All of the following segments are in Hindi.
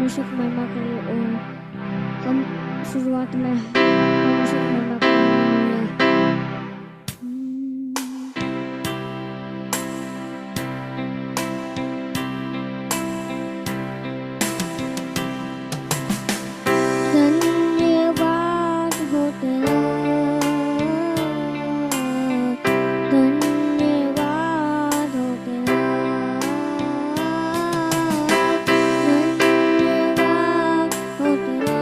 मनुष्य की महिमा करो और हम शुरुआत में मनुष्य की महिमा करेंगे। धन्यवाद हो तेरा, धन्यवाद हो तेरा, धन्यवाद हो तेरा,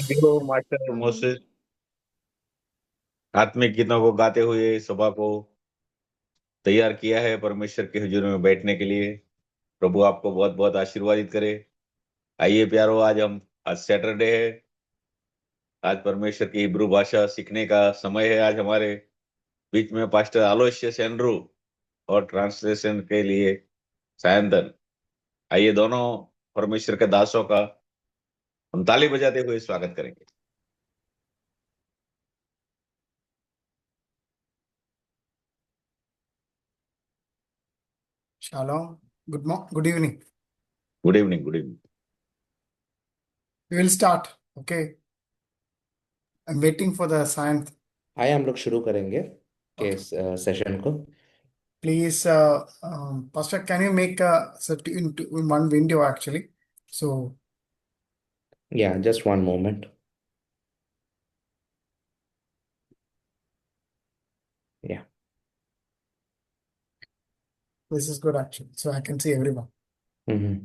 थैंक यू मास्टर मोसेस। आत्मिक गीतों को गाते हुए सभा को तैयार किया है परमेश्वर के हुजूर में बैठने के लिए। प्रभु आपको बहुत बहुत आशीर्वादित करे। आइए प्यारो, आज सैटरडे है। आज परमेश्वर की हिब्रू भाषा सीखने का समय है। आज हमारे बीच में पास्टर आलोयसियस एंड्रू और ट्रांसलेशन के लिए सायंतन। आइए दोनों परमेश्वर के दासों का हम ताली बजाते हुए स्वागत करेंगे। Shalom. Good evening. Good evening, good evening. We will start. Okay. I'm waiting for the sign. आइए हम लोग शुरू करेंगे के Okay. सेशन को। Please, Pastor, can you make in one window actually? So या जस्ट वन मोमेंट। या this is good actually. So I can see everyone. Hmm.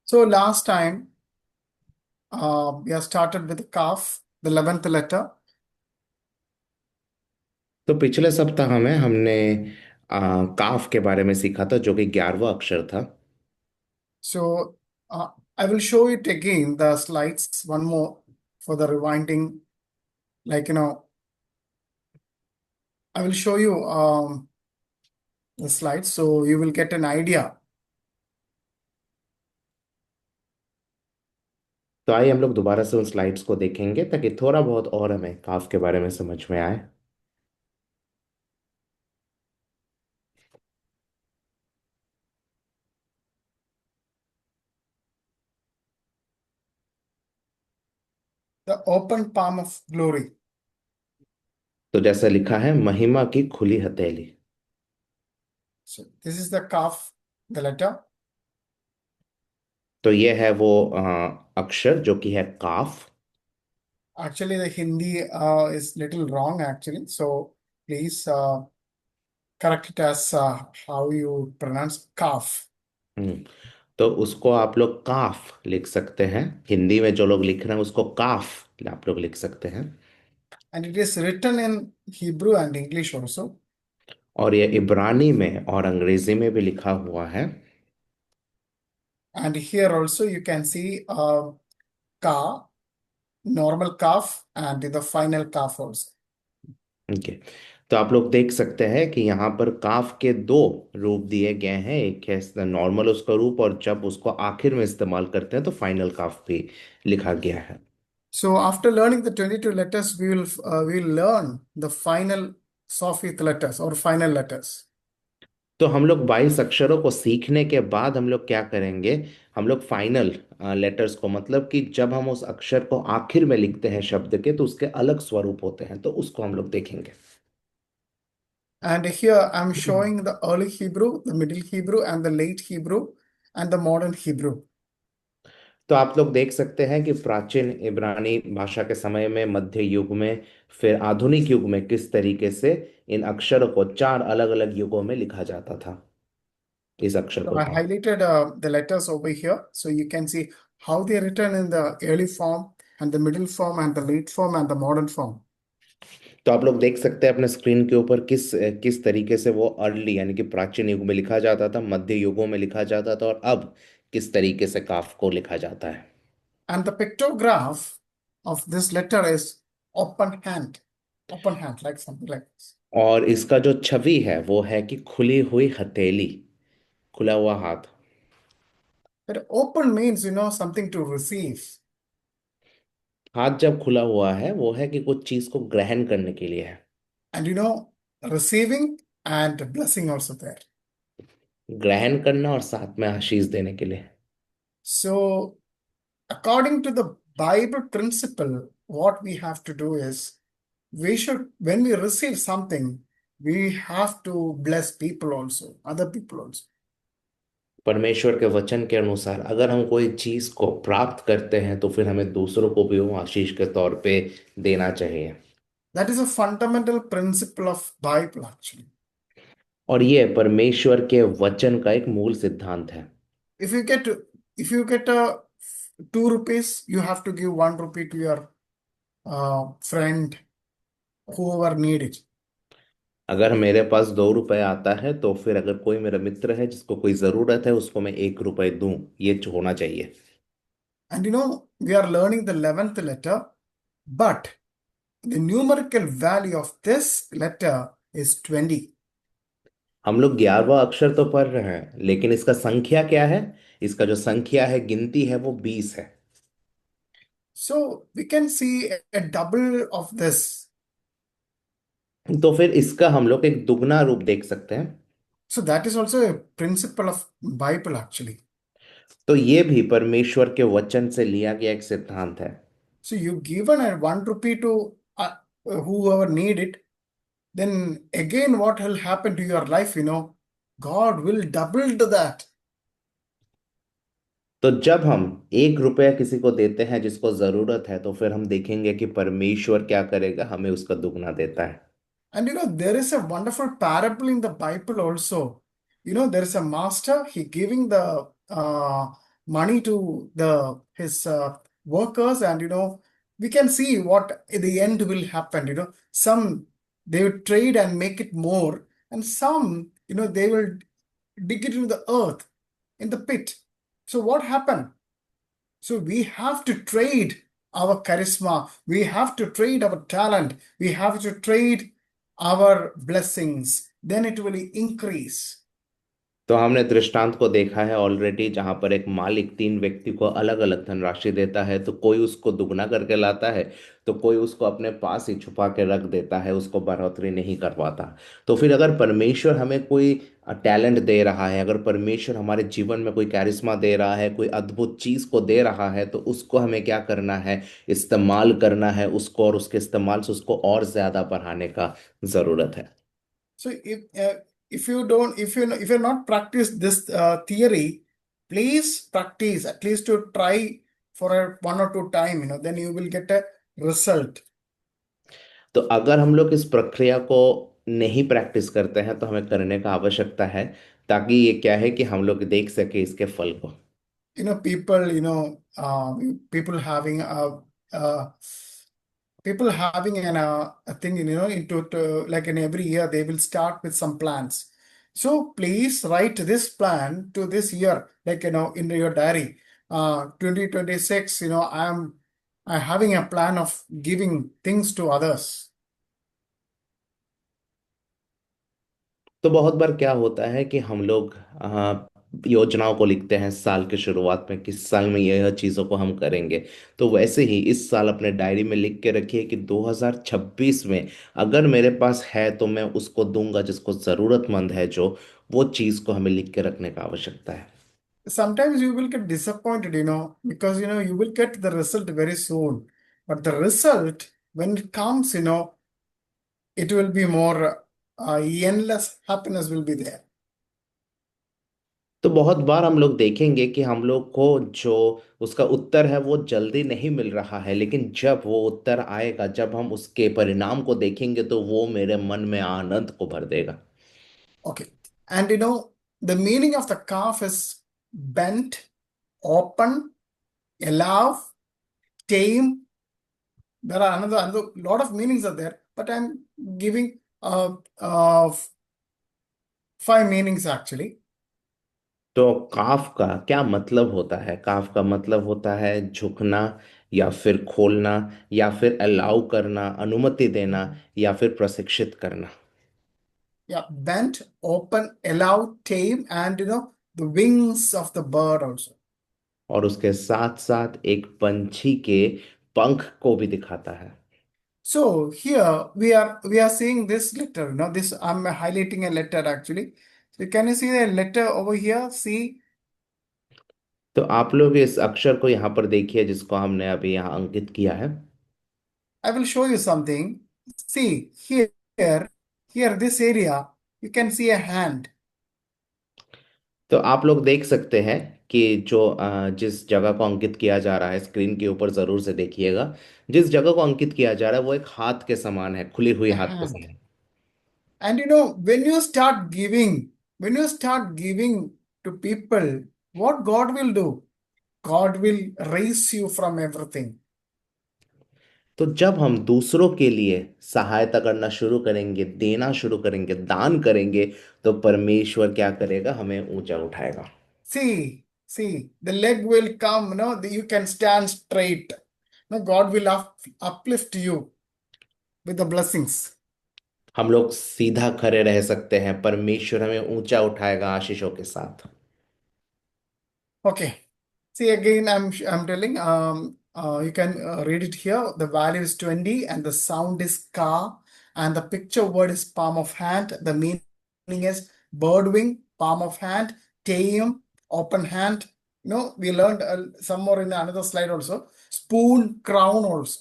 So last time, we have started with the calf, the 11th letter. तो पिछले सप्ताह में हमने काफ के बारे में सीखा था, जो कि 11वां अक्षर था। So I will show it again, the slides, one more for the rewinding. Like, I will show you the slides so you will get an idea. तो आइए हम लोग दोबारा से उन स्लाइड्स को देखेंगे ताकि थोड़ा बहुत और हमें काफ के बारे में समझ में आए। The open palm of glory. तो जैसा लिखा है, महिमा की खुली हथेली। So this is the kaf, the letter. तो ये है वो अक्षर जो कि है काफ। Actually, the Hindi is little wrong actually. So please correct it as how you pronounce kaf. हम्म। तो उसको आप लोग काफ लिख सकते हैं। हिंदी में जो लोग लिख रहे हैं उसको काफ आप लोग लिख सकते हैं। And it is written in Hebrew and English also. और ये इब्रानी में और अंग्रेजी में भी लिखा हुआ है। And here also you can see ka, normal kaf, and the final kaf also. Okay. तो आप लोग देख सकते हैं कि यहाँ पर काफ के दो रूप दिए गए हैं। एक है नॉर्मल उसका रूप, और जब उसको आखिर में इस्तेमाल करते हैं तो फाइनल काफ भी लिखा गया है। So after learning the 22 letters, we will learn the final Sophic letters or final letters. तो हम लोग 22 अक्षरों को सीखने के बाद हम लोग क्या करेंगे, हम लोग फाइनल लेटर्स को, मतलब कि जब हम उस अक्षर को आखिर में लिखते हैं शब्द के, तो उसके अलग स्वरूप होते हैं, तो उसको हम लोग देखेंगे। And here I'm showing the early Hebrew, the middle Hebrew, and the late Hebrew, and the modern Hebrew. तो आप लोग देख सकते हैं कि प्राचीन इब्रानी भाषा के समय में, मध्य युग में, फिर आधुनिक युग में किस तरीके से इन अक्षरों को चार अलग अलग युगों में लिखा जाता था, इस अक्षर So को I calf. highlighted the letters over here, so you can see how they are written in the early form, and the middle form, and the late form, and the modern form. तो आप लोग देख सकते हैं अपने स्क्रीन के ऊपर किस किस तरीके से वो अर्ली यानी कि प्राचीन युग में लिखा जाता था, मध्य युगों में लिखा जाता था, और अब किस तरीके से काफ को लिखा जाता है। And the pictograph of this letter is open hand, like something like this. और इसका जो छवि है वो है कि खुली हुई हथेली, खुला हुआ हाथ। But open means, something to receive. हाथ जब खुला हुआ है वो है कि कुछ चीज को ग्रहण करने के लिए है। And receiving and blessing also there. ग्रहण करना और साथ में आशीष देने के लिए। So, according to the Bible principle, what we have to do is when we receive something, we have to bless people also, other people also. परमेश्वर के वचन के अनुसार अगर हम कोई चीज को प्राप्त करते हैं तो फिर हमें दूसरों को भी वो आशीष के तौर पे देना चाहिए। That is a fundamental principle of Bible actually. और ये परमेश्वर के वचन का एक मूल सिद्धांत है। If you get if you get a 2 rupees, you have to give 1 rupee to your friend, whoever need it. अगर मेरे पास 2 रुपए आता है तो फिर अगर कोई मेरा मित्र है जिसको कोई जरूरत है उसको मैं 1 रुपए दूं, ये होना चाहिए। And we are learning the 11th letter, but the numerical value of this letter is 20. हम लोग 11वां अक्षर तो पढ़ रहे हैं, लेकिन इसका संख्या क्या है? इसका जो संख्या है, गिनती है, वो 20 है। So we can see a double of this. तो फिर इसका हम लोग एक दुगना रूप देख सकते हैं। So that is also a principle of Bible actually. तो ये भी परमेश्वर के वचन से लिया गया एक सिद्धांत है। So you given a 1 rupee to whoever need it, then again what will happen to your life, God will double to that. तो जब हम 1 रुपया किसी को देते हैं जिसको जरूरत है, तो फिर हम देखेंगे कि परमेश्वर क्या करेगा, हमें उसका दुगना देता है। And there is a wonderful parable in the Bible also. There is a master, he giving the money to his workers, and we can see what at the end will happen. Some they will trade and make it more, and some, they will dig it into the earth, in the pit. So what happened? So we have to trade our charisma, we have to trade our talent, we have to trade our blessings, then it will increase. तो हमने दृष्टांत को देखा है ऑलरेडी, जहां पर एक मालिक 3 व्यक्ति को अलग अलग धनराशि देता है, तो कोई उसको दुगना करके लाता है, तो कोई उसको अपने पास ही छुपा के रख देता है, उसको बढ़ोतरी नहीं करवाता। तो फिर अगर परमेश्वर हमें कोई टैलेंट दे रहा है, अगर परमेश्वर हमारे जीवन में कोई कैरिश्मा दे रहा है, कोई अद्भुत चीज को दे रहा है, तो उसको हमें क्या करना है? इस्तेमाल करना है उसको, और उसके इस्तेमाल से उसको और ज्यादा बढ़ाने का जरूरत है। So if you're not practice this theory, please practice at least to try for a 1 or 2 time, then you will get a result. तो अगर हम लोग इस प्रक्रिया को नहीं प्रैक्टिस करते हैं तो हमें करने का आवश्यकता है, ताकि ये क्या है कि हम लोग देख सके इसके फल को। People having a thing, like in every year they will start with some plans. So please write this plan to this year, like in your diary. 2026, I'm having a plan of giving things to others. तो बहुत बार क्या होता है कि हम लोग योजनाओं को लिखते हैं साल की शुरुआत में, किस साल में यह चीज़ों को हम करेंगे। तो वैसे ही इस साल अपने डायरी में लिख के रखिए कि 2026 में अगर मेरे पास है तो मैं उसको दूंगा जिसको ज़रूरतमंद है, जो वो चीज़ को हमें लिख के रखने का आवश्यकता है। Sometimes you will get disappointed, because you will get the result very soon. But the result, when it comes, it will be more endless happiness will be there. तो बहुत बार हम लोग देखेंगे कि हम लोग को जो उसका उत्तर है वो जल्दी नहीं मिल रहा है, लेकिन जब वो उत्तर आएगा, जब हम उसके परिणाम को देखेंगे, तो वो मेरे मन में आनंद को भर देगा। Okay. And the meaning of the calf is bent, open, allow, tame. There are another lot of meanings are there, but I'm giving 5 meanings actually. तो काफ का क्या मतलब होता है? काफ का मतलब होता है झुकना, या फिर खोलना, या फिर अलाउ करना, अनुमति देना, या फिर प्रशिक्षित करना। Yeah, bent, open, allow, tame, and the wings of the bird also. और उसके साथ साथ एक पंछी के पंख को भी दिखाता है। So here we are seeing this letter. This I'm highlighting a letter actually. So can you see the letter over here? See, तो आप लोग इस अक्षर को यहाँ पर देखिए, जिसको हमने अभी यहाँ अंकित किया है। I will show you something. See here this area you can see a hand. तो आप लोग देख सकते हैं कि जो जिस जगह को अंकित किया जा रहा है, स्क्रीन के ऊपर जरूर से देखिएगा, जिस जगह को अंकित किया जा रहा है वो एक हाथ के समान है, खुली हुई A हाथ के hand. समान। And when you start giving to people, what God will do? God will raise you from everything. तो जब हम दूसरों के लिए सहायता करना शुरू करेंगे, देना शुरू करेंगे, दान करेंगे, तो परमेश्वर क्या करेगा? हमें ऊंचा उठाएगा। See, the leg will come, you can stand straight. No, God will uplift you with the blessings. हम लोग सीधा खड़े रह सकते हैं, परमेश्वर हमें ऊंचा उठाएगा आशीषों के साथ। Okay. See again, I'm telling. You can read it here. The value is 20, and the sound is ka, and the picture word is palm of hand. The meaning is bird wing, palm of hand, teum, open hand. We learned some more in another slide also. Spoon, crown also.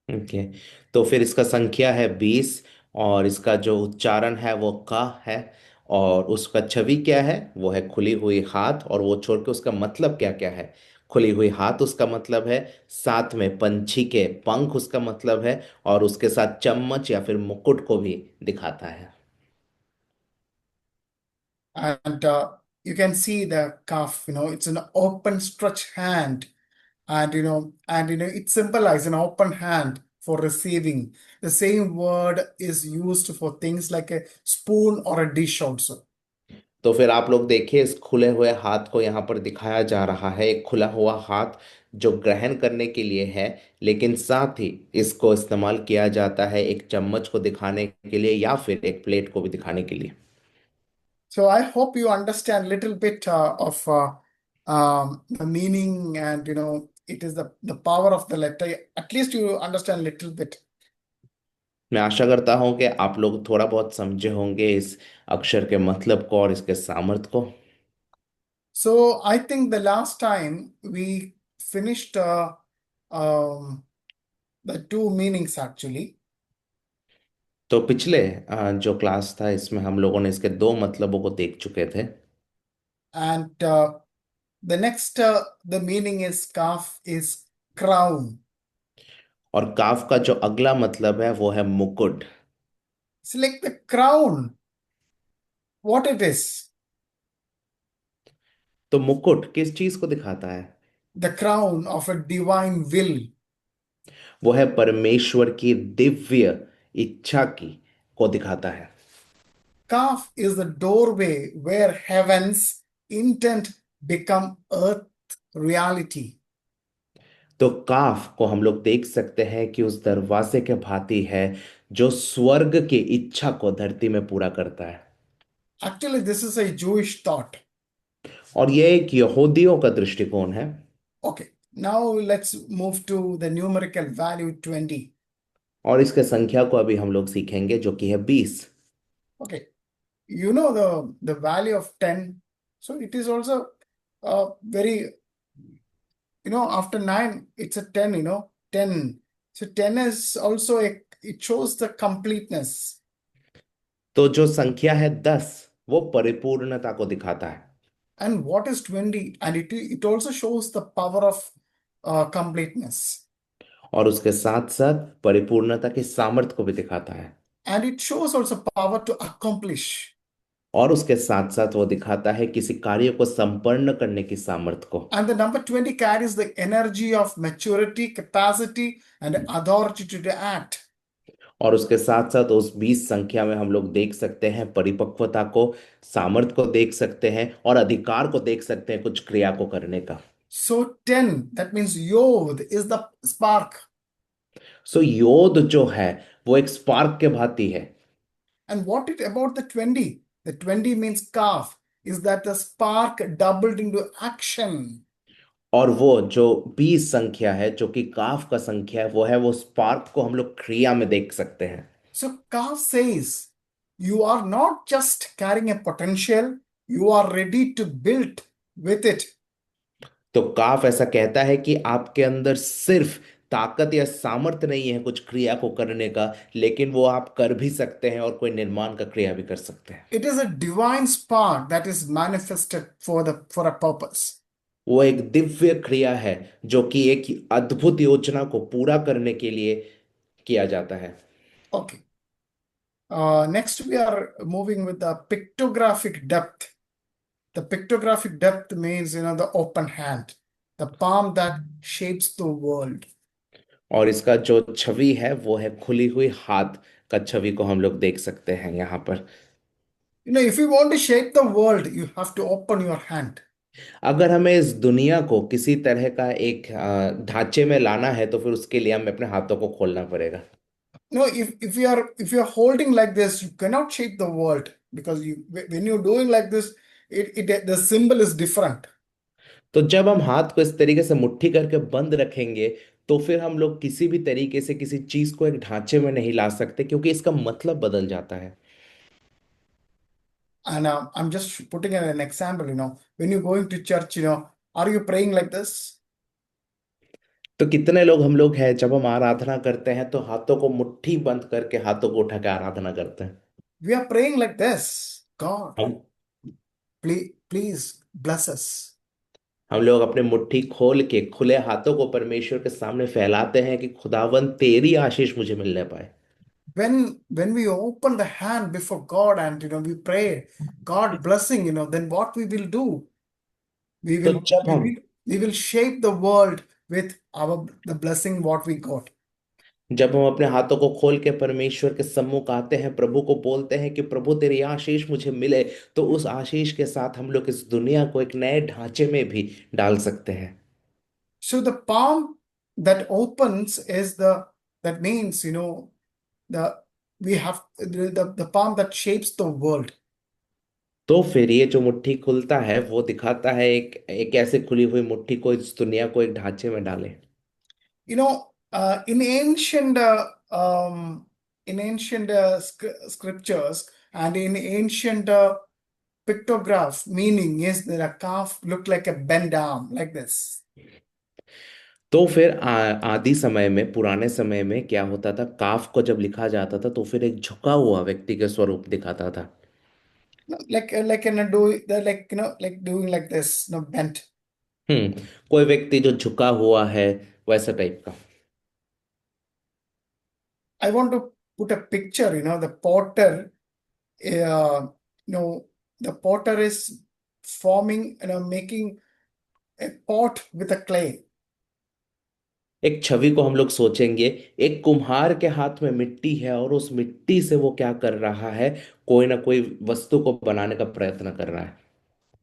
Okay, तो फिर इसका संख्या है 20, और इसका जो उच्चारण है वो का है, और उसका छवि क्या है? वो है खुली हुई हाथ, और वो छोड़ के उसका मतलब क्या क्या है? खुली हुई हाथ उसका मतलब है, साथ में पंछी के पंख उसका मतलब है, और उसके साथ चम्मच या फिर मुकुट को भी दिखाता है। And you can see the calf, it's an open stretch hand, and it symbolizes an open hand for receiving. The same word is used for things like a spoon or a dish also. तो फिर आप लोग देखिए, इस खुले हुए हाथ को यहाँ पर दिखाया जा रहा है, एक खुला हुआ हाथ जो ग्रहण करने के लिए है, लेकिन साथ ही इसको इस्तेमाल किया जाता है एक चम्मच को दिखाने के लिए या फिर एक प्लेट को भी दिखाने के लिए। So I hope you understand little bit of the meaning, and it is the power of the letter. At least you understand little bit. मैं आशा करता हूँ कि आप लोग थोड़ा बहुत समझे होंगे इस अक्षर के मतलब को और इसके सामर्थ्य को। So I think the last time we finished um, the two meanings actually, तो पिछले जो क्लास था इसमें हम लोगों ने इसके दो मतलबों को देख चुके थे, and the next the meaning is calf is crown. और काफ का जो अगला मतलब है वो है मुकुट। It's like the crown. What it is? तो मुकुट किस चीज को दिखाता है? The crown of a divine will. वो है परमेश्वर की दिव्य इच्छा की को दिखाता है। Calf is the doorway where heaven's intent become earth reality. तो काफ को हम लोग देख सकते हैं कि उस दरवाजे के भांति है जो स्वर्ग की इच्छा को धरती में पूरा करता है। Actually, this is a Jewish thought. और ये एक यहूदियों का दृष्टिकोण है। Okay, now let's move to the numerical value 20. और इसके संख्या को अभी हम लोग सीखेंगे जो कि है 20। Okay, you know the value of 10. So it is also very, after 9, it's a 10, 10. So 10 is also it shows the completeness. तो जो संख्या है 10 वो परिपूर्णता को दिखाता है, And what is 20? And it also shows the power of completeness. और उसके साथ साथ परिपूर्णता की सामर्थ्य को भी दिखाता है, And it shows also power to accomplish. और उसके साथ साथ वो दिखाता है किसी कार्य को संपन्न करने की सामर्थ्य को। And the number 20 carries the energy of maturity, capacity, and authority to act. और उसके साथ साथ उस 20 संख्या में हम लोग देख सकते हैं परिपक्वता को, सामर्थ्य को देख सकते हैं, और अधिकार को देख सकते हैं कुछ क्रिया को करने का। So 10, that means Yod is the spark. सो योद जो है वो एक स्पार्क के भांति है। And what it about the 20? The 20 means calf. Is that the spark doubled into action? और वो जो 20 संख्या है जो कि काफ का संख्या है, वो है वो स्पार्क को हम लोग क्रिया में देख सकते हैं। So calf says, you are not just carrying a potential, you are ready to build with it. तो काफ ऐसा कहता है कि आपके अंदर सिर्फ ताकत या सामर्थ्य नहीं है कुछ क्रिया को करने का, लेकिन वो आप कर भी सकते हैं और कोई निर्माण का क्रिया भी कर सकते हैं। It is a divine spark that is manifested for a purpose. वो एक दिव्य क्रिया है जो कि एक अद्भुत योजना को पूरा करने के लिए किया जाता है। Okay. Next, we are moving with the pictographic depth. The pictographic depth means, the open hand. the palm that shapes the world. और इसका जो छवि है वो है खुली हुई हाथ का छवि को हम लोग देख सकते हैं यहाँ पर। If you want to shape the world, you have to open your hand. अगर हमें इस दुनिया को किसी तरह का एक ढांचे में लाना है तो फिर उसके लिए हमें अपने हाथों को खोलना पड़ेगा। If you are holding like this, you cannot shape the world because when you're doing like this, it the symbol is different. तो जब हम हाथ को इस तरीके से मुट्ठी करके बंद रखेंगे तो फिर हम लोग किसी भी तरीके से किसी चीज को एक ढांचे में नहीं ला सकते, क्योंकि इसका मतलब बदल जाता है। And I'm just putting an example. When you going to church, are you praying like this? तो कितने लोग हम लोग हैं जब हम आराधना करते हैं तो हाथों को मुट्ठी बंद करके हाथों को उठा के आराधना करते हैं। We are praying like this. God, हम please bless us. हम लोग अपने मुट्ठी खोल के खुले हाथों को परमेश्वर के सामने फैलाते हैं कि खुदावन तेरी आशीष मुझे मिलने पाए। When we open the hand before God and we pray, God blessing, then what we will do? We तो will जब we हम will we will shape the world with the blessing what we got. जब हम अपने हाथों को खोल के परमेश्वर के सम्मुख आते हैं, प्रभु को बोलते हैं कि प्रभु तेरी आशीष मुझे मिले, तो उस आशीष के साथ हम लोग इस दुनिया को एक नए ढांचे में भी डाल सकते हैं। So the palm that opens is that means the we have the palm that shapes the world. तो फिर ये जो मुट्ठी खुलता है वो दिखाता है एक एक ऐसे खुली हुई मुट्ठी को इस दुनिया को एक ढांचे में डाले। In ancient scriptures and in ancient pictograph, meaning is that a calf looked like a bent arm like this. तो फिर आदि समय में, पुराने समय में क्या होता था, काफ को जब लिखा जाता था तो फिर एक झुका हुआ व्यक्ति के स्वरूप दिखाता था। Like do they're like doing like this, bent. कोई व्यक्ति जो झुका हुआ है, वैसा टाइप का। I want to put a picture. The potter. Uh, the potter is forming, making a pot with a clay. एक छवि को हम लोग सोचेंगे, एक कुम्हार के हाथ में मिट्टी है और उस मिट्टी से वो क्या कर रहा है, कोई ना कोई वस्तु को बनाने का प्रयत्न कर रहा है।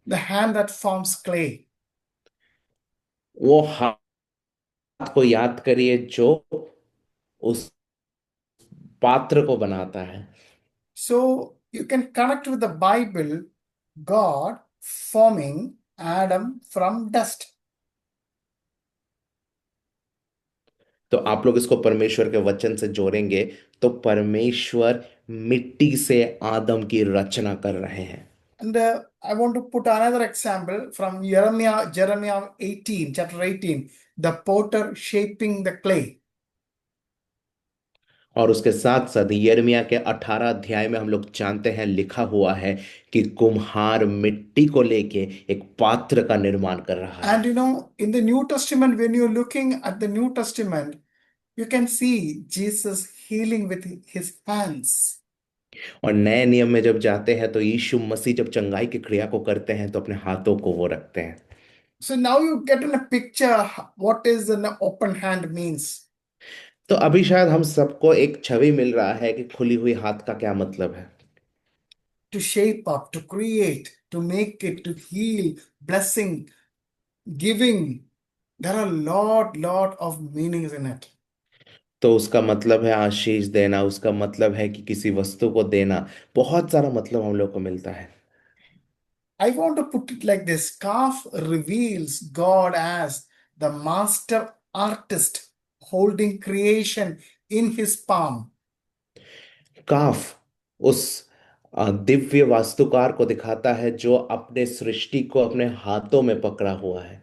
The hand that forms clay. वो हाथ को याद करिए जो उस पात्र को बनाता है। So you can connect with the Bible, God forming Adam from dust. तो आप लोग इसको परमेश्वर के वचन से जोड़ेंगे तो परमेश्वर मिट्टी से आदम की रचना कर रहे हैं। And I want to put another example from Jeremiah 18, chapter 18, the potter shaping the clay. और उसके साथ साथ यिर्मयाह के 18 अध्याय में हम लोग जानते हैं, लिखा हुआ है कि कुम्हार मिट्टी को लेके एक पात्र का निर्माण कर रहा है। And in the New Testament, when you're looking at the New Testament, you can see Jesus healing with his hands. और नए नियम में जब जाते हैं तो यीशु मसीह जब चंगाई की क्रिया को करते हैं तो अपने हाथों को वो रखते हैं। So now you get in a picture what is an open hand means. तो अभी शायद हम सबको एक छवि मिल रहा है कि खुली हुई हाथ का क्या मतलब है। To shape up, to create, to make it, to heal, blessing, giving. There are lot of meanings in it. तो उसका मतलब है आशीष देना, उसका मतलब है कि किसी वस्तु को देना, बहुत सारा मतलब हम लोग को मिलता है। I want to put it like this. Calf reveals God as the master artist holding creation in his palm. काफ उस दिव्य वास्तुकार को दिखाता है जो अपने सृष्टि को अपने हाथों में पकड़ा हुआ है।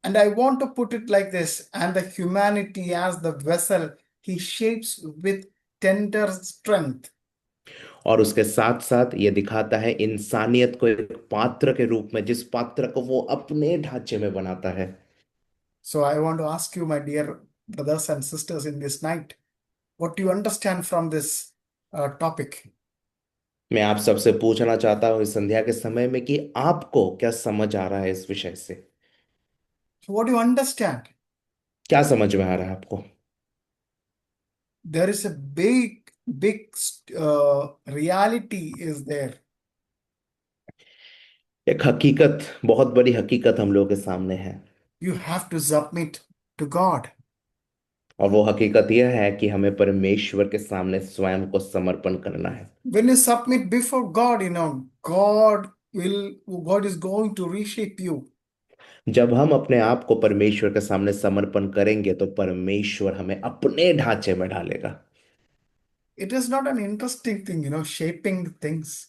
And I want to put it like this. And the humanity as the vessel he shapes with tender strength. और उसके साथ साथ ये दिखाता है इंसानियत को एक पात्र के रूप में, जिस पात्र को वो अपने ढांचे में बनाता है। So I want to ask you, my dear brothers and sisters, in this night, what do you understand from this topic? मैं आप सबसे पूछना चाहता हूँ इस संध्या के समय में कि आपको क्या समझ आ रहा है इस विषय से। What do you understand? क्या समझ में आ रहा है आपको? There is a big reality is there. एक हकीकत, बहुत बड़ी हकीकत हम लोगों के सामने है। You have to submit to God. और वो हकीकत यह है कि हमें परमेश्वर के सामने स्वयं को समर्पण करना है। When you submit before God, God is going to reshape you. जब हम अपने आप को परमेश्वर के सामने समर्पण करेंगे तो परमेश्वर हमें अपने ढांचे में ढालेगा। It is not an interesting thing, shaping the things.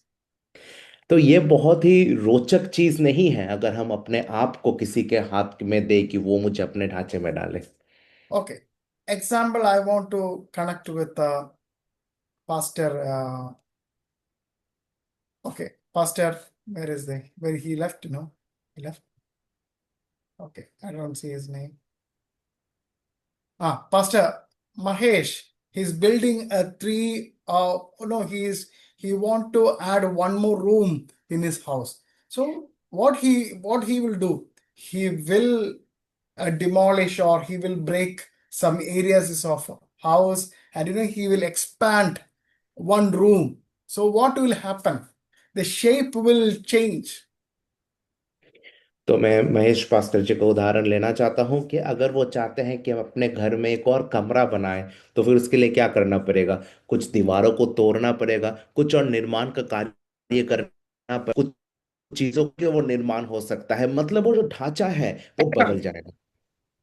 तो ये बहुत ही रोचक चीज नहीं है अगर हम अपने आप को किसी के हाथ में दे कि वो मुझे अपने ढांचे में डाले। Okay. Example, I want to connect with Pastor. Okay, Pastor, where he left, he left. Okay, I don't see his name. Pastor Mahesh, he's building a three. No, he want to add one more room in his house. So what he will do? He will demolish or he will break some areas of house, and he will expand one room. So what will happen? The shape will change. तो मैं महेश पास्टर जी का उदाहरण लेना चाहता हूं कि अगर वो चाहते हैं कि हम अपने घर में एक और कमरा बनाएं तो फिर उसके लिए क्या करना पड़ेगा? कुछ दीवारों को तोड़ना पड़ेगा, कुछ और निर्माण का कार्य करना पड़ेगा, कुछ चीजों के वो निर्माण हो सकता है, मतलब वो जो ढांचा है वो बदल जाएगा।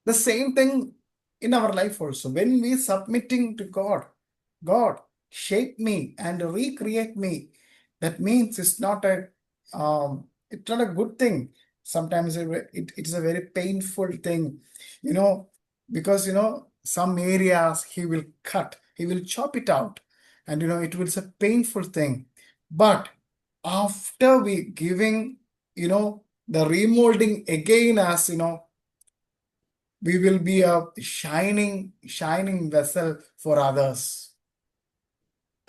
The same thing in our life also. When we submitting to God, God shape me and recreate me. That means it's not a good thing. Sometimes it is a very painful thing, you know, because some areas he will cut, he will chop it out, and it was a painful thing. But after we giving, the remolding again, as we will be a shining vessel for others.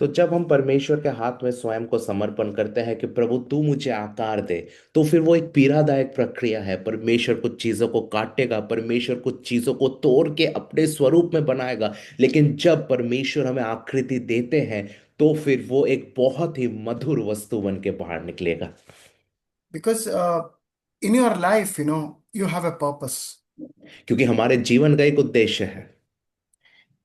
तो जब हम परमेश्वर के हाथ में स्वयं को समर्पण करते हैं कि प्रभु तू मुझे आकार दे, तो फिर वो एक पीड़ादायक प्रक्रिया है। परमेश्वर कुछ चीजों को काटेगा, परमेश्वर कुछ चीजों को तोड़ के अपने स्वरूप में बनाएगा, लेकिन जब परमेश्वर हमें आकृति देते हैं तो फिर वो एक बहुत ही मधुर वस्तु बन के बाहर निकलेगा। Because in your life, you have a purpose. क्योंकि हमारे जीवन का एक उद्देश्य है।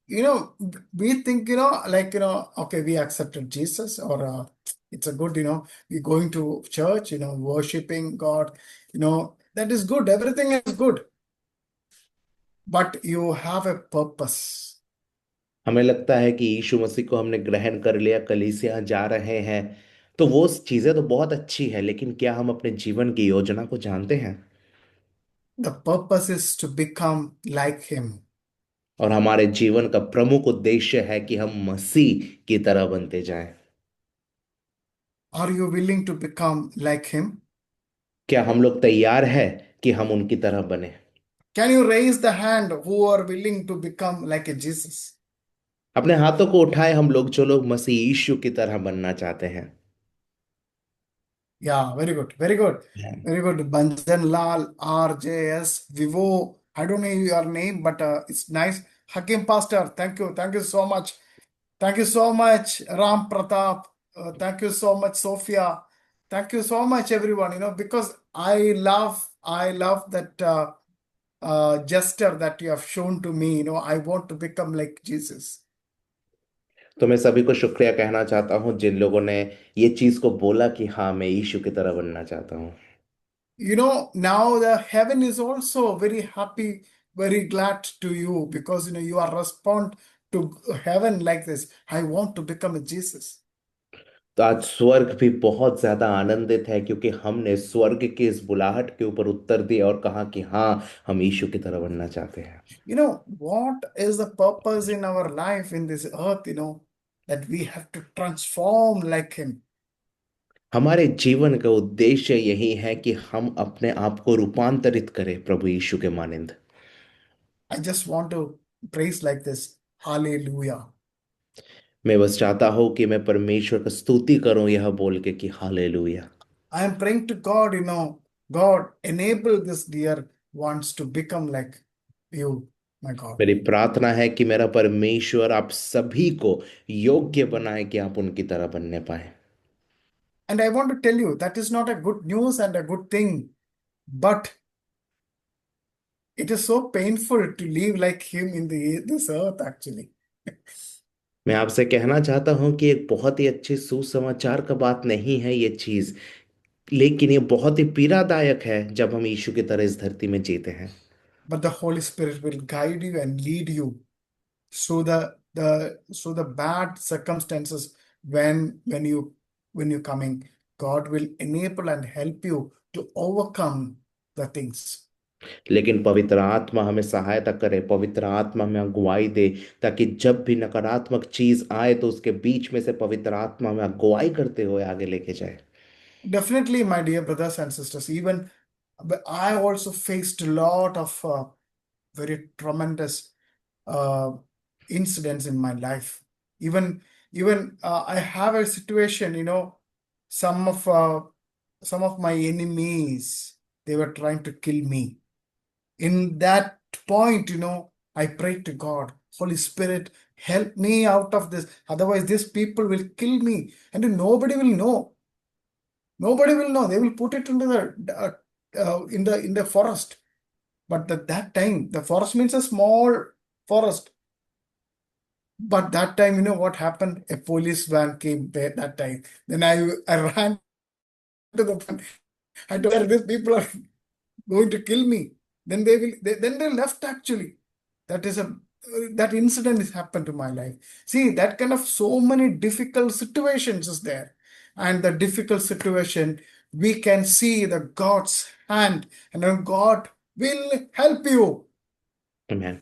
We think, okay, we accepted Jesus, or it's a good, we're going to church, worshiping God, that is good. Everything is good. But you have a purpose. हमें लगता है कि यीशु मसीह को हमने ग्रहण कर लिया, कलीसिया जा रहे हैं, तो वो चीजें तो बहुत अच्छी है, लेकिन क्या हम अपने जीवन की योजना को जानते हैं? The purpose is to become like Him. और हमारे जीवन का प्रमुख उद्देश्य है कि हम मसीह की तरह बनते जाएं। Are you willing to become like Him? क्या हम लोग तैयार हैं कि हम उनकी तरह बने? Can you raise the hand who are willing to become like a Jesus? अपने हाथों को उठाए हम लोग जो लोग मसीह यीशु की तरह बनना चाहते हैं। Yeah, very good, very good, very good. Banjan Lal, RJS, Vivo. I don't know your name, but it's nice. Hakim Pastor, thank you so much. Thank you so much, Ram Pratap. Thank you so much, Sophia. Thank you so much, everyone. Because I love that gesture that you have shown to me. I want to become like Jesus. तो मैं सभी को शुक्रिया कहना चाहता हूं जिन लोगों ने ये चीज को बोला कि हाँ मैं यीशु की तरह बनना चाहता हूं। Now the heaven is also very happy, very glad to you, because you are respond to heaven like this. I want to become a Jesus. तो आज स्वर्ग भी बहुत ज्यादा आनंदित है क्योंकि हमने स्वर्ग की इस बुलाहट के ऊपर उत्तर दिया और कहा कि हाँ हम यीशु की तरह बनना चाहते हैं। What is the purpose in our life in this earth, that we have to transform like Him. हमारे जीवन का उद्देश्य यही है कि हम अपने आप को रूपांतरित करें प्रभु यीशु के मानिंद। I just want to praise like this. Hallelujah. मैं बस चाहता हूं कि मैं परमेश्वर का स्तुति करूं यह बोल के कि hallelujah. I am praying to God, God, enable this dear wants to become like you, my God. मेरी प्रार्थना है कि मेरा परमेश्वर आप सभी को योग्य बनाए कि आप उनकी तरह बनने पाए। And I want to tell you that is not a good news and a good thing, but it is so painful to live like him in this earth actually. मैं आपसे कहना चाहता हूं कि एक बहुत ही अच्छी सुसमाचार का बात नहीं है ये चीज, लेकिन ये बहुत ही पीड़ादायक है जब हम यीशु की तरह इस धरती में जीते हैं। But the Holy Spirit will guide you and lead you through the bad circumstances when you coming. God will enable and help you to overcome the things. लेकिन पवित्र आत्मा हमें सहायता करे, पवित्र आत्मा हमें अगुवाई दे, ताकि जब भी नकारात्मक चीज आए तो उसके बीच में से पवित्र आत्मा हमें अगुवाई करते हुए आगे लेके जाए। Definitely, my dear brothers and sisters, even I also faced a lot of very tremendous uh, incidents in my life. Even I have a situation, some of my enemies, they were trying to kill me. In that point, I prayed to God, Holy Spirit, help me out of this. Otherwise, these people will kill me, and nobody will know. Nobody will know. They will put it into in the forest. But that time, the forest means a small forest. But that time, what happened? A police van came there that time. Then I ran to the van. I told her, these people are going to kill me. Then then they left actually. That incident has happened to my life. See, that kind of so many difficult situations is there. And the difficult situation, we can see the God's hand, and then God will help you. Man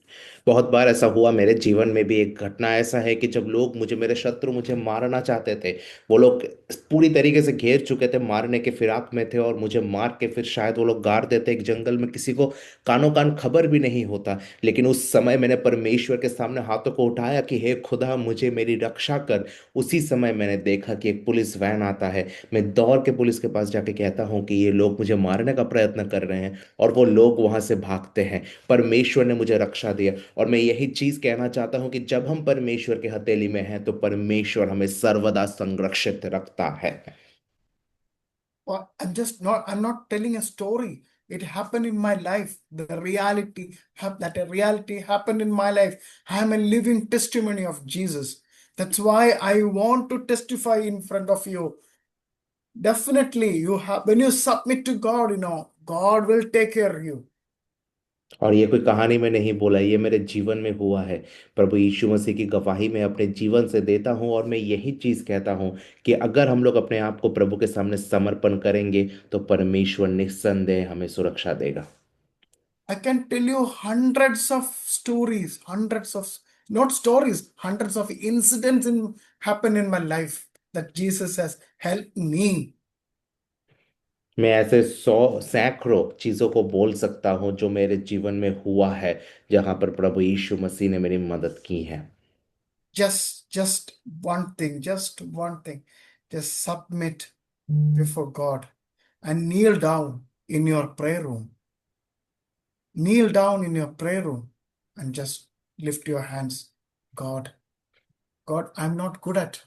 बहुत बार ऐसा हुआ मेरे जीवन में भी। एक घटना ऐसा है कि जब लोग मेरे शत्रु मुझे मारना चाहते थे, वो लोग पूरी तरीके से घेर चुके थे, मारने के फिराक में थे, और मुझे मार के फिर शायद वो लोग गाड़ देते एक जंगल में, किसी को कानो कान खबर भी नहीं होता। लेकिन उस समय मैंने परमेश्वर के सामने हाथों को उठाया कि हे खुदा, मुझे मेरी रक्षा कर। उसी समय मैंने देखा कि एक पुलिस वैन आता है। मैं दौड़ के पुलिस के पास जाके कहता हूँ कि ये लोग मुझे मारने का प्रयत्न कर रहे हैं, और वो लोग वहां से भागते हैं। परमेश्वर ने मुझे रक्षा दिया। और मैं यही चीज कहना चाहता हूं कि जब हम परमेश्वर के हथेली में हैं तो परमेश्वर हमें सर्वदा संरक्षित रखता है। Well, I'm not telling a story. It happened in my life. That a reality happened in my life. I am a living testimony of Jesus. That's why I want to testify in front of you. Definitely, when you submit to God, God will take care of you. और ये कोई कहानी में नहीं बोला, ये मेरे जीवन में हुआ है। प्रभु यीशु मसीह की गवाही मैं अपने जीवन से देता हूं, और मैं यही चीज कहता हूं कि अगर हम लोग अपने आप को प्रभु के सामने समर्पण करेंगे तो परमेश्वर निस्संदेह हमें सुरक्षा देगा। I can tell you hundreds of stories, not stories, hundreds of incidents happen in my life that Jesus has helped me. मैं ऐसे सैकड़ों चीजों को बोल सकता हूं जो मेरे जीवन में हुआ है, जहां पर प्रभु यीशु मसीह ने मेरी मदद की है। Just one thing, just submit before God and kneel down in your prayer room. Kneel down in your prayer room and just lift your hands. God, I'm not good at.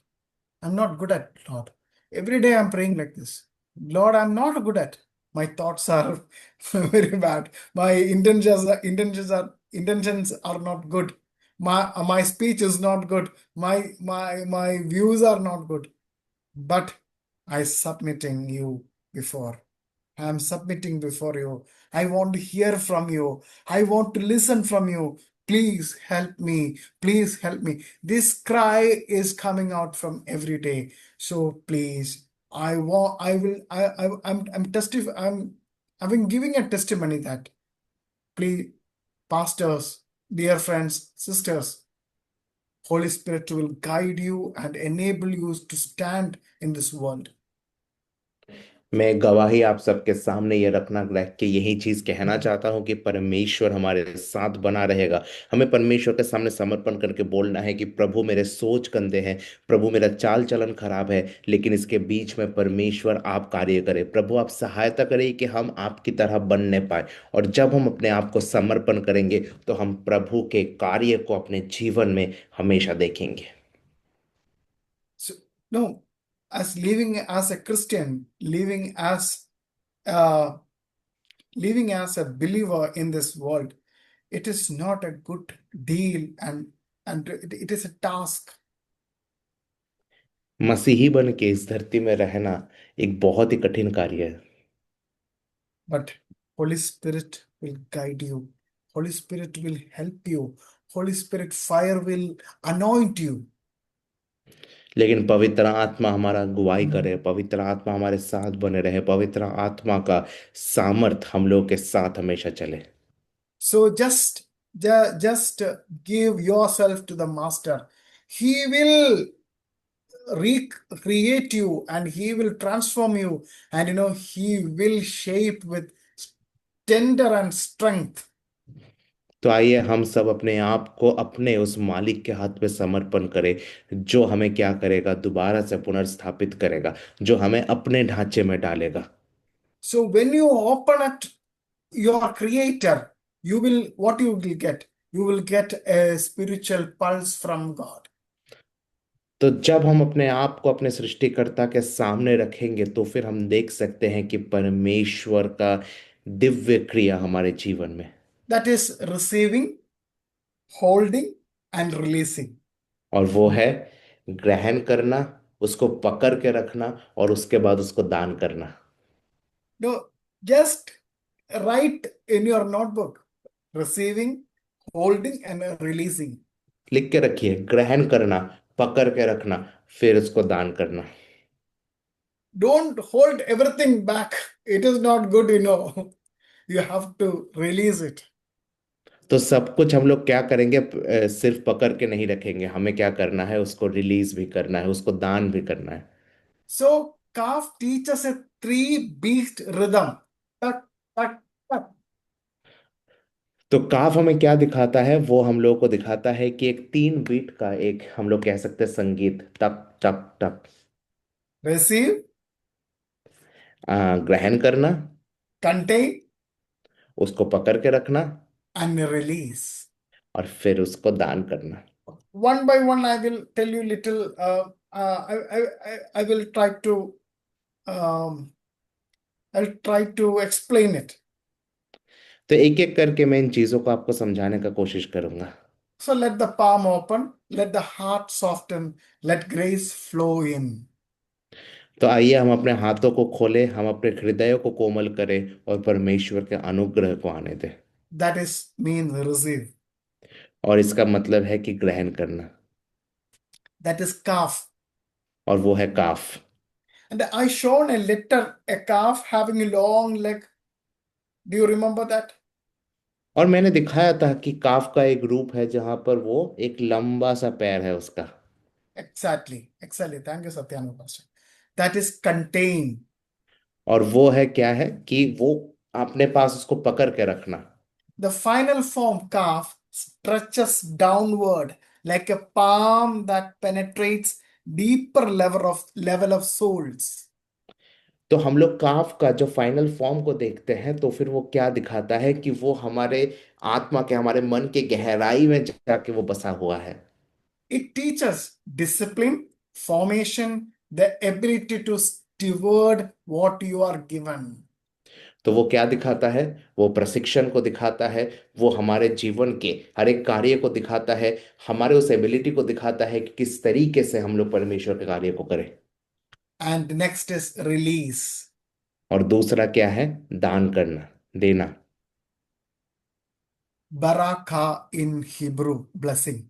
Lord. Every day I'm praying like this. Lord, I'm not good at. My thoughts are very bad. My intentions are not good. My speech is not good. My views are not good. But before. I am submitting before you. I want to hear from you. I want to listen from you. Please help me. Please help me. This cry is coming out from every day. So please, I've been giving a testimony that please, pastors, dear friends, sisters, Holy Spirit will guide you and enable you to stand in this world. मैं गवाही आप सबके सामने ये रखना रख के यही चीज कहना चाहता हूँ कि परमेश्वर हमारे साथ बना रहेगा। हमें परमेश्वर के सामने समर्पण करके बोलना है कि प्रभु मेरे सोच गंदे हैं, प्रभु मेरा चाल चलन खराब है, लेकिन इसके बीच में परमेश्वर आप कार्य करें। प्रभु आप सहायता करें कि हम आपकी तरह बनने पाए। और जब हम अपने आप को समर्पण करेंगे तो हम प्रभु के कार्य को अपने जीवन में हमेशा देखेंगे। So, no, as living as a Christian, uh, living as a believer in this world, it is not a good deal, and it is a task. मसीही बन के इस धरती में रहना एक बहुत ही कठिन कार्य है। But Holy Spirit will guide you. Holy Spirit will help you. Holy Spirit fire will anoint you. लेकिन पवित्र आत्मा हमारा गुआई करे, पवित्र आत्मा हमारे साथ बने रहे, पवित्र आत्मा का सामर्थ हम लोग के साथ हमेशा चले। So just give yourself to the Master. He will recreate you and he will transform you, and he will shape with tender and strength. तो आइए हम सब अपने आप को अपने उस मालिक के हाथ में समर्पण करें, जो हमें क्या करेगा, दोबारा से पुनर्स्थापित करेगा, जो हमें अपने ढांचे में डालेगा। So when you open at your creator, what you will get? You will get a spiritual pulse from God. तो जब हम अपने आप को अपने सृष्टिकर्ता के सामने रखेंगे तो फिर हम देख सकते हैं कि परमेश्वर का दिव्य क्रिया हमारे जीवन में, That is receiving, holding, and releasing. और वो है ग्रहण करना, उसको पकड़ के रखना और उसके बाद उसको दान करना। No, just write in your notebook, receiving, holding, and releasing. लिख के रखिए, ग्रहण करना, पकड़ के रखना, फिर उसको दान करना। Don't hold everything back. It is not good. You have to release it. तो सब कुछ हम लोग क्या करेंगे, सिर्फ पकड़ के नहीं रखेंगे, हमें क्या करना है, उसको रिलीज भी करना है, उसको दान भी करना है। So, calf teaches a three-beat rhythm. Tak, tak, tak. तो काफ हमें क्या दिखाता है, वो हम लोग को दिखाता है कि एक 3 बीट का एक हम लोग कह सकते हैं संगीत, टक टक टक। Receive, ग्रहण करना, contain, उसको पकड़ के रखना and release. और फिर उसको दान करना। One by one, I will tell you little. I will try to. Um, I'll try to explain it. तो एक एक करके मैं इन चीजों को आपको समझाने का कोशिश करूंगा। So let the palm open, let the heart soften, let grace flow in. तो आइए हम अपने हाथों को खोलें, हम अपने हृदयों को कोमल करें और परमेश्वर के अनुग्रह को आने दें। That is mean receive. और इसका मतलब है कि ग्रहण करना, That is calf. और वो है काफ। And I shown a calf having a long leg. Do you remember that? और मैंने दिखाया था कि काफ का एक रूप है जहां पर वो एक लंबा सा पैर है उसका। Exactly. Exactly. Thank you, Satyanu Pastor. That is contain. और वो है क्या है कि वो अपने पास उसको पकड़ के रखना। The final form calf stretches downward like a palm that penetrates deeper level of souls. तो हम लोग काफ का जो फाइनल फॉर्म को देखते हैं तो फिर वो क्या दिखाता है कि वो हमारे आत्मा के, हमारे मन के गहराई में जाके वो बसा हुआ है। It teaches discipline, formation, the ability to steward what you are given. तो वो क्या दिखाता है, वो प्रशिक्षण को दिखाता है, वो हमारे जीवन के हर एक कार्य को दिखाता है, हमारे उस एबिलिटी को दिखाता है कि किस तरीके से हम लोग परमेश्वर के कार्य को करें। And next is release. और दूसरा क्या है, दान करना, देना। Barakah in Hebrew, blessing.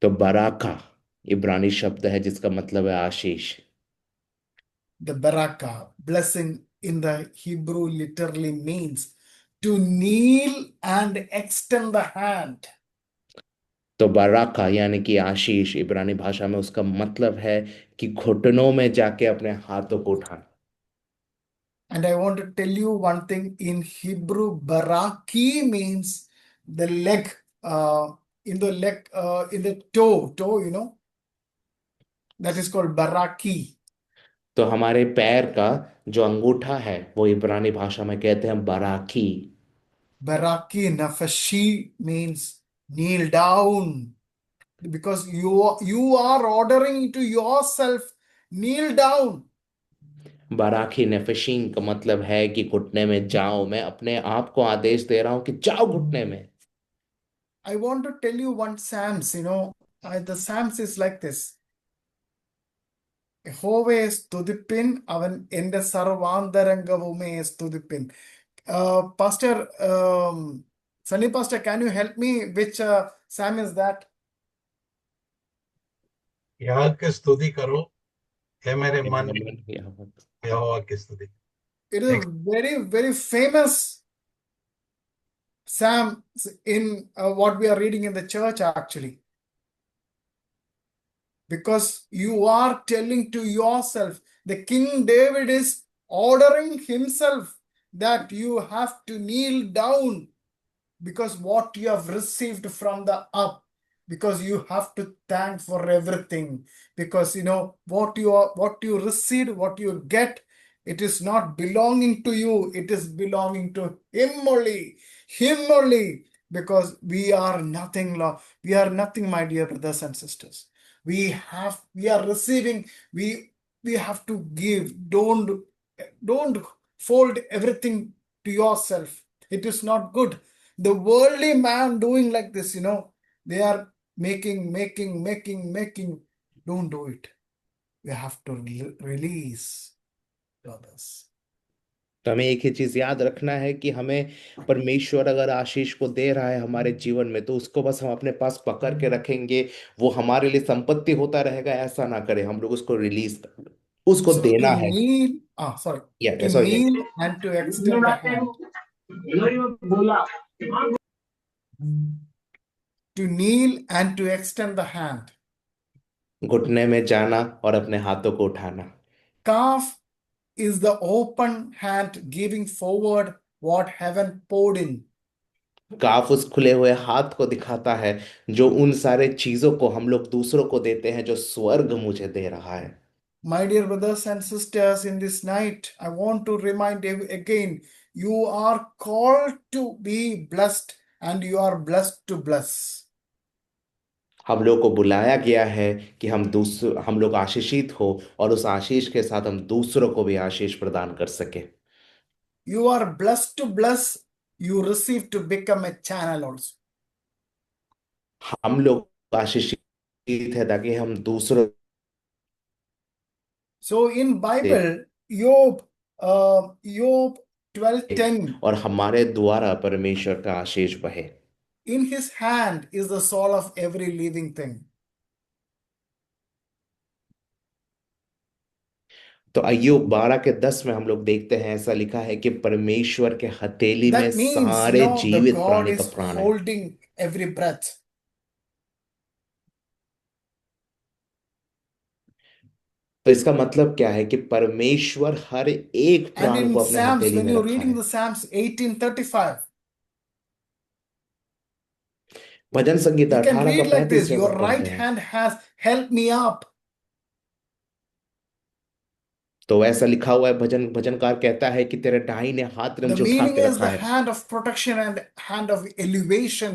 तो बराका इब्रानी शब्द है जिसका मतलब है आशीष। The barakah, blessing in the Hebrew literally means to kneel and extend the hand. तो बराका यानी कि आशीष, इब्रानी भाषा में उसका मतलब है कि घुटनों में जाके अपने हाथों को उठाना। And I want to tell you one thing in Hebrew, baraki means the leg, in the toe, that is called baraki. तो हमारे पैर का जो अंगूठा है वो इब्रानी भाषा में कहते हैं बराकी। Baraki nafashi means kneel down because you are ordering to yourself, kneel down. बराकी नेफशीन का मतलब है कि घुटने में जाओ। मैं अपने आप को आदेश दे रहा हूं कि जाओ घुटने में। I want to tell you one Psalms, the Psalms is like this. യഹോവയെ സ്തുതിപ്പിൻ അവൻ എന്റെ സർവാന്തരംഗവുമേ സ്തുതിപ്പിൻ. Pastor, Sunny Pastor, can you help me? Which Psalm is that? यहोवा की स्तुति करो, हे मेरे मन, यहोवा यहोवा की स्तुति। It is a very, very famous Psalm in what we are reading in the church actually. Because you are telling to yourself, the King David is ordering himself that you have to kneel down because what you have received from the up, because you have to thank for everything, because what you received, what you get, it is not belonging to you, it is belonging to him only, because we are nothing, my dear brothers and sisters. We are receiving, we have to give. Don't fold everything to yourself. It is not good. The worldly man doing like this, they are making. Don't do it. We have to release to others. तो हमें एक ही चीज याद रखना है कि हमें परमेश्वर अगर आशीष को दे रहा है हमारे जीवन में तो उसको बस हम अपने पास पकड़ के रखेंगे। वो हमारे लिए संपत्ति होता रहेगा, ऐसा ना करें। हम लोग उसको रिलीज, उसको So देना to है। kneel, to sorry kneel and to extend the hand. To kneel and to extend the hand. घुटने में जाना और अपने हाथों को उठाना। Calf is the open hand giving forward what heaven poured in. काफ उस खुले हुए हाथ को दिखाता है जो उन सारे चीजों को हम लोग दूसरों को देते हैं जो स्वर्ग मुझे दे रहा है। My dear brothers and sisters, in this night, I want to remind you again, you are called to be blessed and you are blessed to bless. हम लोग को बुलाया गया है कि हम लोग आशीषित हो और उस आशीष के साथ हम दूसरों को भी आशीष प्रदान कर सके। You are blessed to bless, you receive to become a channel also. हम लोग आशीषित है ताकि हम दूसरों So in Bible, Job 12:10, और हमारे द्वारा परमेश्वर का आशीष बहे। in his hand is the soul of every living thing. तो अय्यूब 12 के 10 में हम लोग देखते हैं, ऐसा लिखा है कि परमेश्वर के हथेली में That means, सारे the जीवित God प्राणी का is प्राण है। holding every breath. तो इसका मतलब क्या है कि परमेश्वर हर एक And प्राण in को अपने Psalms, हथेली when में you're रखा reading है। the Psalms 18:35, bhajan Sangeeta you can 18 का read like 35 this, जब your हम right पढ़ते हैं hand has helped me up. तो ऐसा लिखा हुआ है, भजनकार कहता है कि तेरे दाहिने हाथ ने The मुझे उठा meaning के is रखा the है। hand of protection and hand of elevation.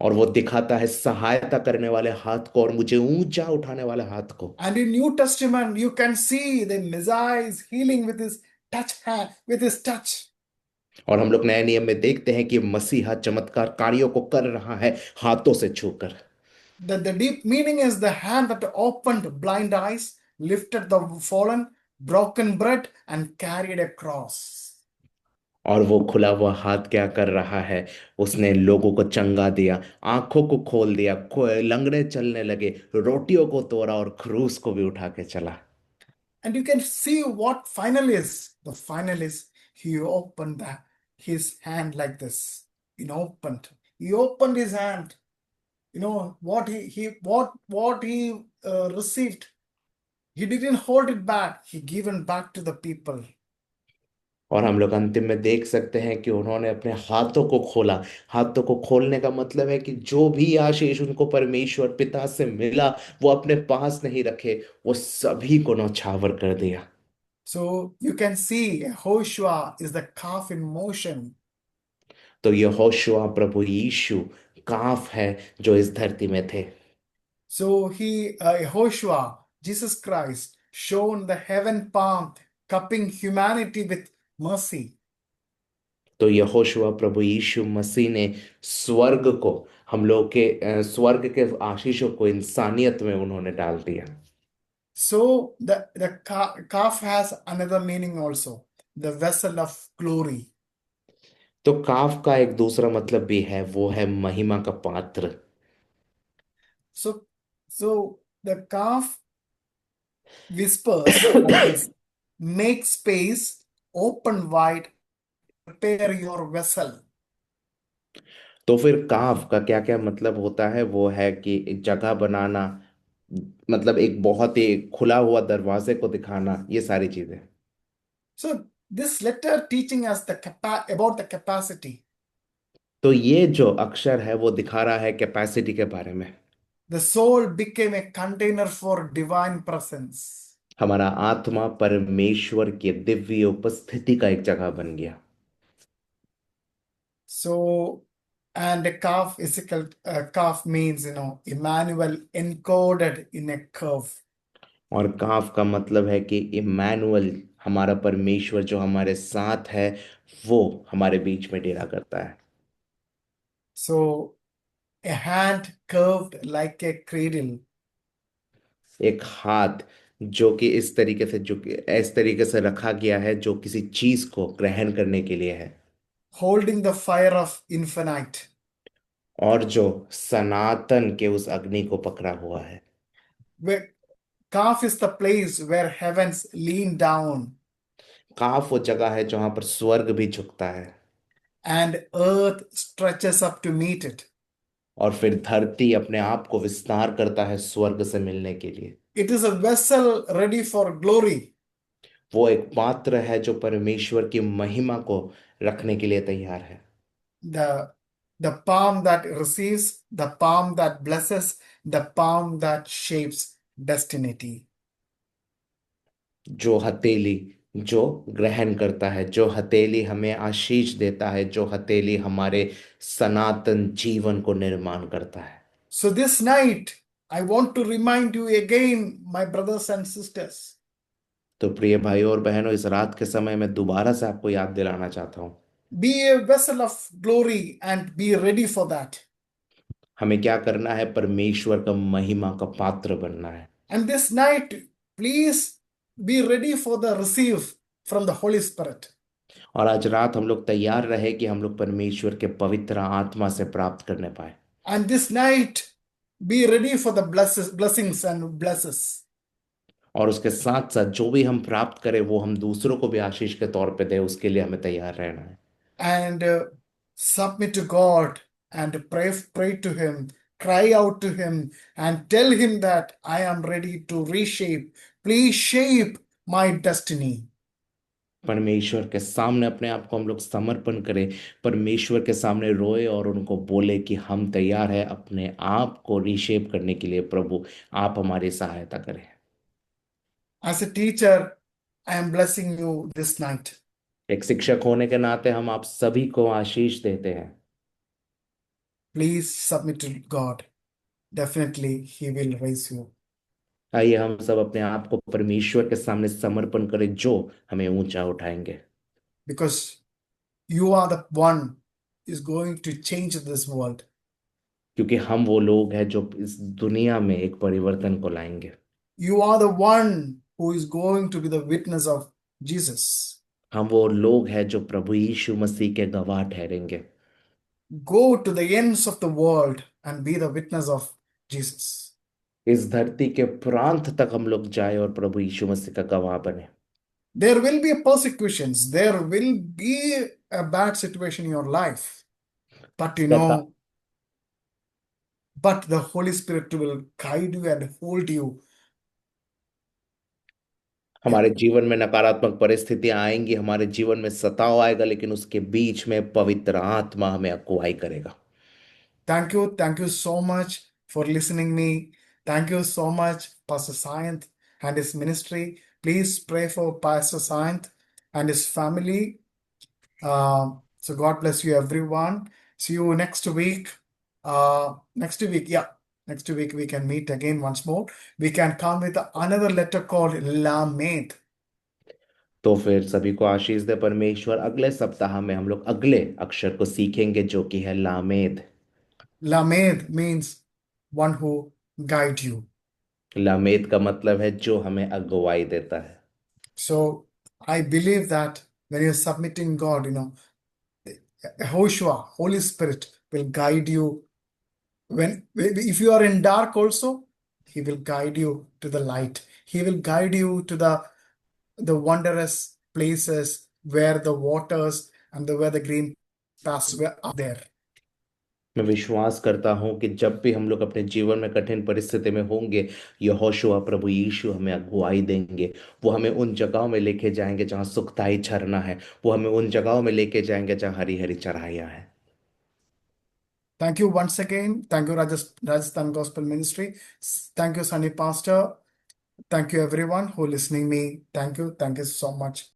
और वो दिखाता है सहायता करने वाले हाथ को और मुझे ऊंचा उठाने वाले हाथ को। And in New Testament, you can see the Messiah is healing with his touch. और हम लोग नए नियम में देखते हैं कि मसीहा चमत्कार कार्यों को कर रहा है हाथों से छूकर। The deep meaning is the hand that opened blind eyes, lifted the fallen, broken bread, and carried a cross. और वो खुला हुआ हाथ क्या कर रहा है, उसने लोगों को चंगा दिया, आंखों को खोल दिया, लंगड़े चलने लगे, रोटियों को तोड़ा और क्रूस को भी उठा के चला। And you can see what final is. The final is he opened his hand like this. He opened his hand. What he received. He didn't hold it back. He given back to the people. और हम लोग अंतिम में देख सकते हैं कि उन्होंने अपने हाथों को खोला। हाथों को खोलने का मतलब है कि जो भी आशीष उनको परमेश्वर पिता से मिला वो अपने पास नहीं रखे, वो सभी को नौछावर कर दिया। So you can see Hoshua is the calf in motion. तो यहोशुआ प्रभु यीशु काफ है जो इस धरती में थे। So Yehoshua, Jesus Christ, shown the heaven palm, cupping humanity with mercy. तो यहोशुआ प्रभु यीशु मसीह ने स्वर्ग को, हम लोग के स्वर्ग के आशीषों को इंसानियत में उन्होंने डाल दिया। So the calf has another meaning also, the vessel of glory. तो काफ का एक दूसरा मतलब भी है, वो है महिमा का पात्र। So so the calf whispers like this: make space, open wide, prepare your vessel. तो फिर काफ का क्या क्या मतलब होता है? वो है कि एक जगह बनाना, मतलब एक बहुत ही खुला हुआ दरवाजे को दिखाना, ये सारी चीजें। So this letter teaching us about the capacity. तो ये जो अक्षर है वो दिखा रहा है कैपेसिटी के बारे में। The soul became a container for divine presence. हमारा आत्मा परमेश्वर की दिव्य उपस्थिति का एक जगह बन गया। So, and a calf is calf means, Emmanuel encoded in a curve. और काफ का मतलब है कि इम्मानुअल, हमारा परमेश्वर जो हमारे साथ है, वो हमारे बीच में डेरा करता है। So, a hand curved like a cradle, एक हाथ जो कि इस तरीके से, जो कि इस तरीके से रखा गया है जो किसी चीज को ग्रहण करने के लिए है, holding the fire of infinite. और जो सनातन के उस अग्नि को पकड़ा हुआ है। Where calf is the place where heavens lean down काफ वो जगह है जहां पर स्वर्ग भी झुकता है and earth stretches up to meet it. और फिर धरती अपने आप को विस्तार करता है स्वर्ग से मिलने के लिए। It is a vessel ready for glory. वो एक पात्र है जो परमेश्वर की महिमा को रखने के लिए तैयार है। The the palm that receives, the palm that blesses, the palm that shapes destiny. जो हथेली जो ग्रहण करता है, जो हथेली हमें आशीष देता है, जो हथेली हमारे सनातन जीवन को निर्माण करता है। So this night, I want to remind you again, my brothers and sisters, तो प्रिय भाइयों और बहनों, इस रात के समय में दोबारा से आपको याद दिलाना चाहता हूँ, be a vessel of glory and be ready for that. हमें क्या करना है? परमेश्वर का महिमा का पात्र बनना है। And this night, please be ready for the receive from the Holy Spirit. और आज रात हम लोग तैयार रहे कि हम लोग परमेश्वर के पवित्र आत्मा से प्राप्त करने पाए। And this night, be ready for the blessings and blesses. और उसके साथ साथ जो भी हम प्राप्त करें वो हम दूसरों को भी आशीष के तौर पे दें, उसके लिए हमें तैयार रहना है। And submit to God and pray to Him, cry out to Him, and tell Him that I am ready to reshape. Please shape my destiny. परमेश्वर के सामने अपने आप को हम लोग समर्पण करें, परमेश्वर के सामने रोए और उनको बोले कि हम तैयार हैं अपने आप को रीशेप करने के लिए। प्रभु आप हमारी सहायता करें। As a teacher, I am blessing you this night. एक शिक्षक होने के नाते हम आप सभी को आशीष देते हैं। Please submit to God. Definitely, He will raise you. आइए हम सब अपने आप को परमेश्वर के सामने समर्पण करें जो हमें ऊंचा उठाएंगे, Because you are the one is going to change this world. क्योंकि हम वो लोग हैं जो इस दुनिया में एक परिवर्तन को लाएंगे। You are the one who is going to be the witness of Jesus. हम वो लोग हैं जो प्रभु यीशु मसीह के गवाह ठहरेंगे। Go to the ends of the world and be the witness of Jesus. इस धरती के प्रांत तक हम लोग जाए और प्रभु यीशु मसीह का गवाह बने। There will be persecutions, there will be a bad situation in your life, but सता but the Holy Spirit will guide you and hold you. हमारे जीवन में नकारात्मक परिस्थितियां आएंगी, हमारे जीवन में सताव आएगा, लेकिन उसके बीच में पवित्र आत्मा हमें अगुवाई करेगा। Thank you so much for listening me. Thank you so much, Pastor Sayanth and his ministry. Please pray for Pastor Sayanth and his family. So God bless you, everyone. See you next week. Next week, yeah. Next week we can meet again once more. We can come with another letter called Lamed. तो फिर सभी को आशीष दे परमेश्वर। अगले सप्ताह में हम लोग अगले अक्षर को सीखेंगे, जो कि है लामेद। Lamed means one who guide you. लामेद का मतलब है जो हमें अगुवाई देता है। So I believe that when you're submitting God, Yehoshua, Holy Spirit will guide you. If you are in dark also, He will guide you to the light. He will guide you to the wondrous places where the waters and where the green paths are there. मैं विश्वास करता हूं कि जब भी हम लोग अपने जीवन में कठिन परिस्थिति में होंगे, यहोशुआ प्रभु यीशु हमें अगुवाई देंगे। वो हमें उन जगहों में लेके जाएंगे जहां सुखदाई झरना है। वो हमें उन जगहों में लेके जाएंगे जहां हरी हरी चराइयां हैं। Thank you once again. Thank you, Rajasthan Gospel Ministry. Thank you, Sunny Pastor. Thank you, everyone who listening me. Thank you. Thank you so much.